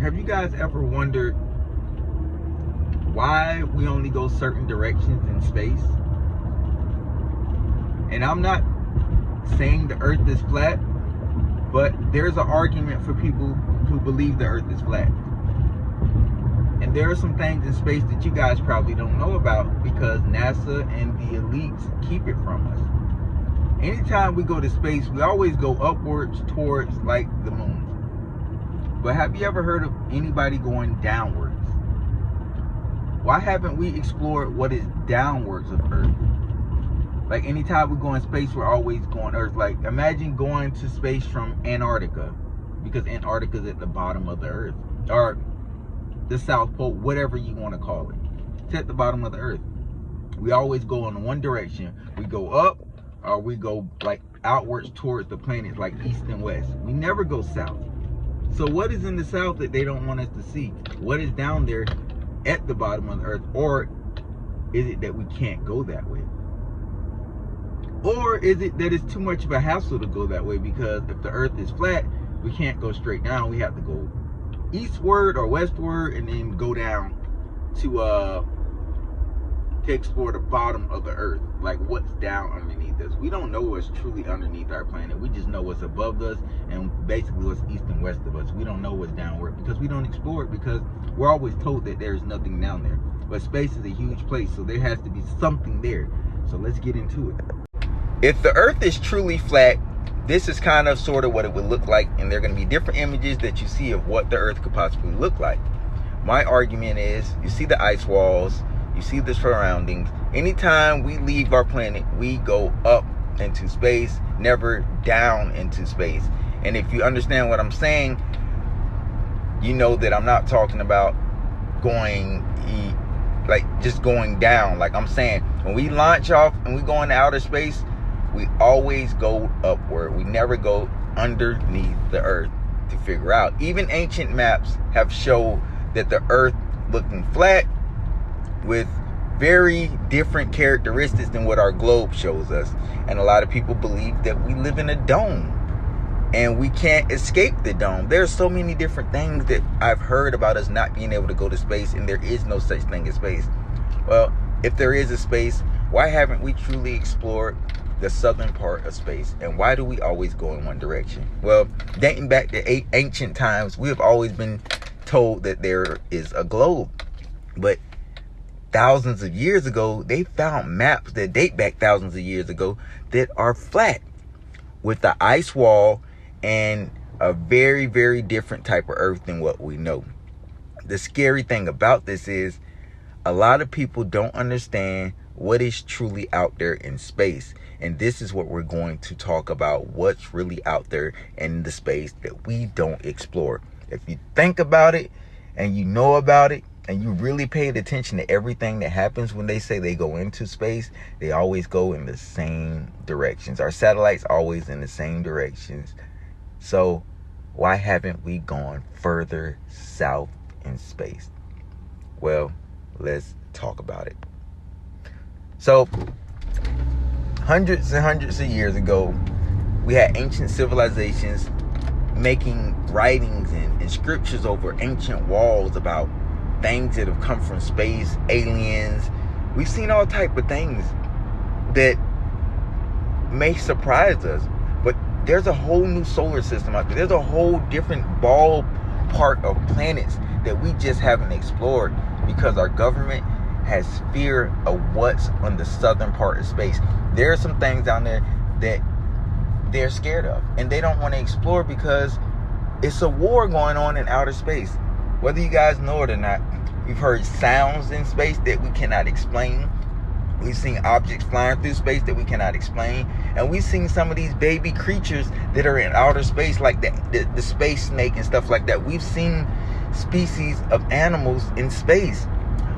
Have you guys ever wondered why we only go certain directions in space? And I'm not saying the earth is flat, but there's an argument for people who believe the earth is flat. And there are some things in space that you guys probably don't know about because NASA and the elites keep it from us. Anytime we go to space, we always go upwards towards like the moon. But have you ever heard of anybody going downwards? Why haven't we explored what is downwards of Earth? Like anytime we go in space, we're always going Earth. Like imagine going to space from Antarctica, because Antarctica is at the bottom of the Earth, or the South Pole, whatever you want to call it. It's at the bottom of the Earth. We always go in one direction. We go up, or we go like outwards towards the planets, like east and west. We never go south. So what is in the south that they don't want us to see? What is down there at the bottom of the Earth? Or is it that we can't go that way? Or is it that it's too much of a hassle to go that way? Because if the Earth is flat, we can't go straight down. We have to go eastward or westward and then go down to explore the bottom of the Earth, like what's down underneath us. We don't know what's truly underneath our planet. We just know what's above us and basically what's east and west of us. We don't know what's downward because we don't explore it, because we're always told that there's nothing down there. But space is a huge place, so there has to be something there. So let's get into it. If the Earth is truly flat, this is kind of sort of what it would look like, and there are going to be different images that you see of what the Earth could possibly look like. My argument is, you see the ice walls, you see the surroundings. Anytime we leave our planet, we go up into space, never down into space. And if you understand what I'm saying, you know that I'm not talking about going like just going down. Like I'm saying, when we launch off and we go into outer space, we always go upward. We never go underneath the Earth to figure out. Even ancient maps have shown that the Earth looking flat with very different characteristics than what our globe shows us. And a lot of people believe that we live in a dome and we can't escape the dome. There's so many different things that I've heard about us not being able to go to space, and there is no such thing as space. Well, if there is a space, why haven't we truly explored the southern part of space? And why do we always go in one direction? Well, dating back to ancient times, we have always been told that there is a globe. But thousands of years ago, they found maps that date back thousands of years ago that are flat with the ice wall and a very, very different type of Earth than what we know. The scary thing about this is a lot of people don't understand what is truly out there in space. And this is what we're going to talk about, what's really out there in the space that we don't explore. If you think about it and you know about it, and you really paid attention to everything that happens when they say they go into space, they always go in the same directions. Our satellites always in the same directions. So why haven't we gone further south in space? Well, let's talk about it. So hundreds and hundreds of years ago, we had ancient civilizations making writings and scriptures over ancient walls about things that have come from space, aliens. We've seen all type of things that may surprise us, but there's a whole new solar system out there. There's a whole different ballpark of planets that we just haven't explored because our government has fear of what's on the southern part of space. There are some things down there that they're scared of, and they don't want to explore because it's a war going on in outer space. Whether you guys know it or not, we've heard sounds in space that we cannot explain. We've seen objects flying through space that we cannot explain. And we've seen some of these baby creatures that are in outer space, like the space snake and stuff like that. We've seen species of animals in space,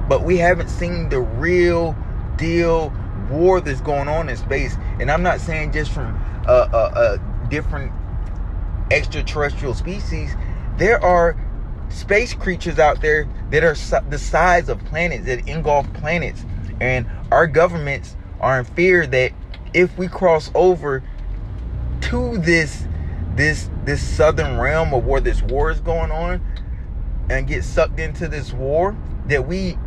but we haven't seen the real deal war that's going on in space. And I'm not saying just from different extraterrestrial species. There are space creatures out there that are the size of planets, that engulf planets, and our governments are in fear that if we cross over to this southern realm of where this war is going on, and get sucked into this war that we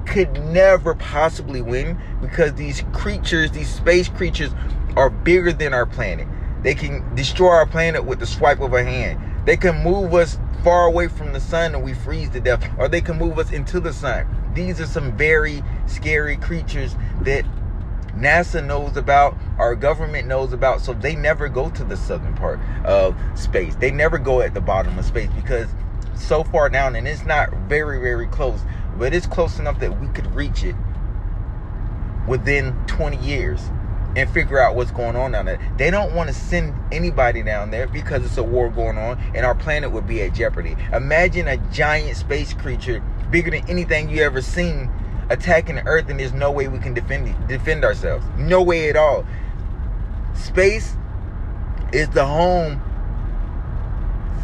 could never possibly win, because these creatures, these space creatures, are bigger than our planet. They can destroy our planet with the swipe of a hand. They can move us far away from the sun and we freeze to death, or they can move us into the sun. These are some very scary creatures that NASA knows about, our government knows about, so they never go to the southern part of space. They never go at the bottom of space, because so far down, and it's not very, very close, but it's close enough that we could reach it within 20 years and figure out what's going on down there. They don't want to send anybody down there because it's a war going on and our planet would be at jeopardy. Imagine a giant space creature bigger than anything you ever seen attacking the Earth, and there's no way we can defend ourselves. No way at all. Space is the home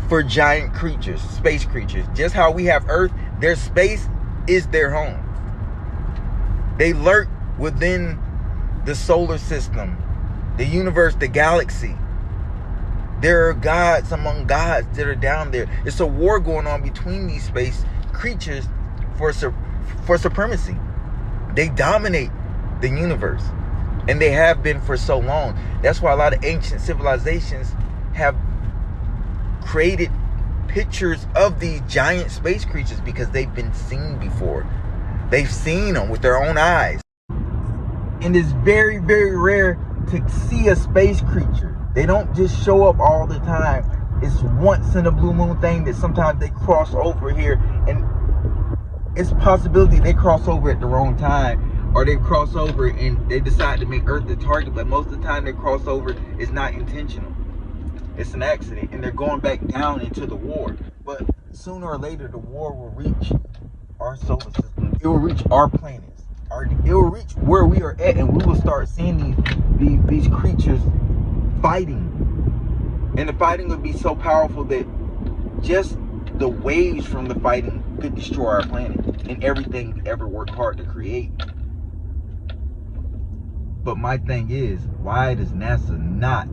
for giant creatures, space creatures. Just how we have Earth, their space is their home. They lurk within the solar system, the universe, the galaxy. There are gods among gods that are down there. It's a war going on between these space creatures for supremacy. They dominate the universe, and they have been for so long. That's why a lot of ancient civilizations have created pictures of these giant space creatures, because they've been seen before. They've seen them with their own eyes. And it's very, very rare to see a space creature. They don't just show up all the time. It's once in a blue moon thing that sometimes they cross over here, and it's a possibility they cross over at the wrong time, or they cross over and they decide to make Earth the target, but most of the time they cross over is not intentional. It's an accident, and they're going back down into the war. But sooner or later, the war will reach our solar system. It will reach our planets. It will reach where we are at, and we will start seeing these creatures fighting. And the fighting would be so powerful that just the waves from the fighting could destroy our planet and everything we ever worked hard to create. But my thing is, why does NASA not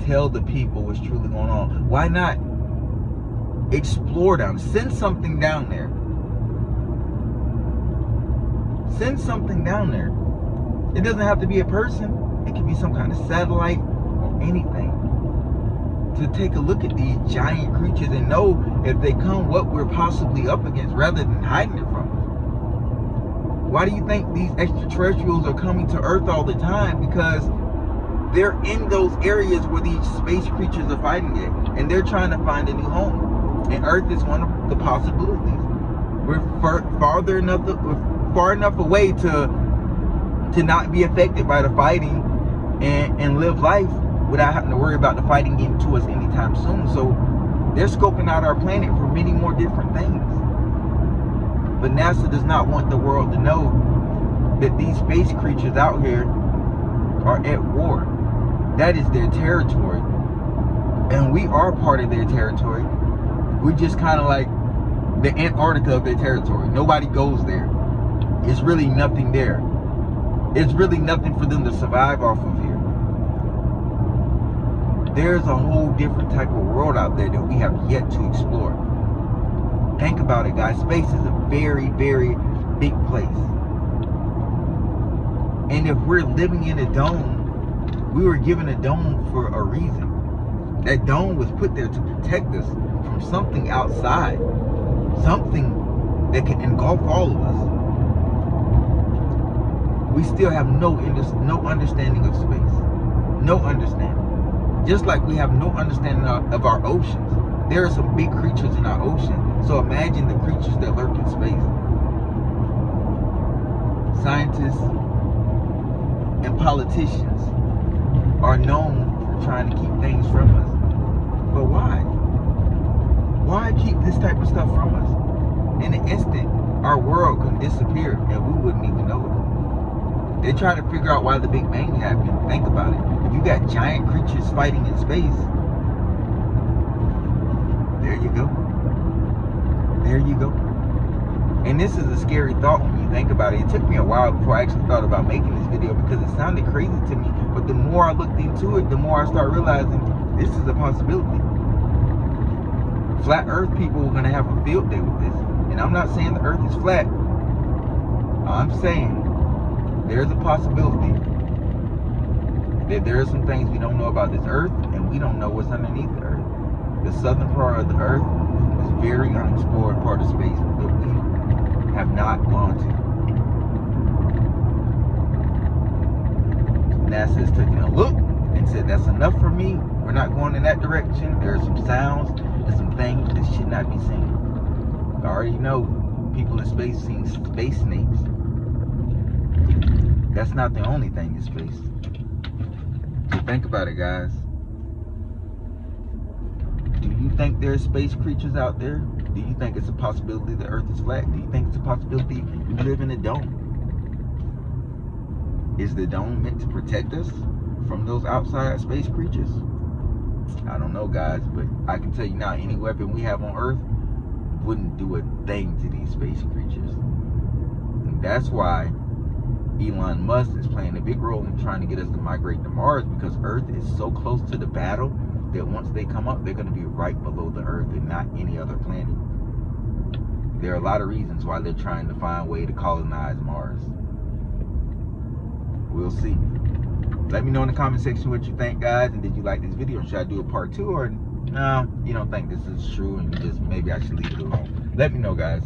tell the people what's truly going on? Why not explore down? Send something down there. Send something down there. It doesn't have to be a person. It can be some kind of satellite or anything, to take a look at these giant creatures and know if they come what we're possibly up against, rather than hiding it from us. Why do you think these extraterrestrials are coming to Earth all the time? Because they're in those areas where these space creatures are fighting it, and they're trying to find a new home. And Earth is one of the possibilities. We're far enough away to not be affected by the fighting and live life without having to worry about the fighting getting to us anytime soon. So they're scoping out our planet for many more different things. But NASA does not want the world to know that these space creatures out here are at war. That is their territory, and we are part of their territory. We're just kind of like the Antarctica of their territory. Nobody goes there. It's really nothing there. It's really nothing for them to survive off of here. There's a whole different type of world out there that we have yet to explore. Think about it, guys. Space is a very, very big place. And if we're living in a dome, we were given a dome for a reason. That dome was put there to protect us from something outside. Something that can engulf all of us. We still have no understanding of space. No understanding. Just like we have no understanding of our oceans. There are some big creatures in our ocean. So imagine the creatures that lurk in space. Scientists and politicians are known for trying to keep things from us. But why? Why keep this type of stuff from us? In an instant, our world can disappear and we wouldn't even know it. They try to figure out why the Big Bang happened. Think about it. If you got giant creatures fighting in space, there you go. There you go. And this is a scary thought when you think about it. It took me a while before I actually thought about making this video, because it sounded crazy to me. But the more I looked into it, the more I start realizing this is a possibility. Flat earth people are going to have a field day with this. And I'm not saying the earth is flat. I'm saying there's a possibility that there are some things we don't know about this earth, and we don't know what's underneath the earth. The southern part of the earth is very unexplored part of space that we have not gone to. NASA has taken a look and said that's enough for me. We're not going in that direction. There are some sounds and some things that should not be seen. I already know people in space seeing space snakes. That's not the only thing in space. So think about it, guys. Do you think there's space creatures out there? Do you think it's a possibility the earth is flat? Do you think it's a possibility we live in a dome? Is the dome meant to protect us from those outside space creatures? I don't know, guys, but I can tell you now, any weapon we have on earth wouldn't do a thing to these space creatures. And that's why Elon Musk is playing a big role in trying to get us to migrate to Mars, because Earth is so close to the battle that once they come up, they're going to be right below the Earth and not any other planet. There are a lot of reasons why they're trying to find a way to colonize Mars. We'll see. Let me know in the comment section what you think, guys, and did you like this video? Should I do a part 2, or no, you don't think this is true and you just maybe I should leave it alone? Let me know, guys.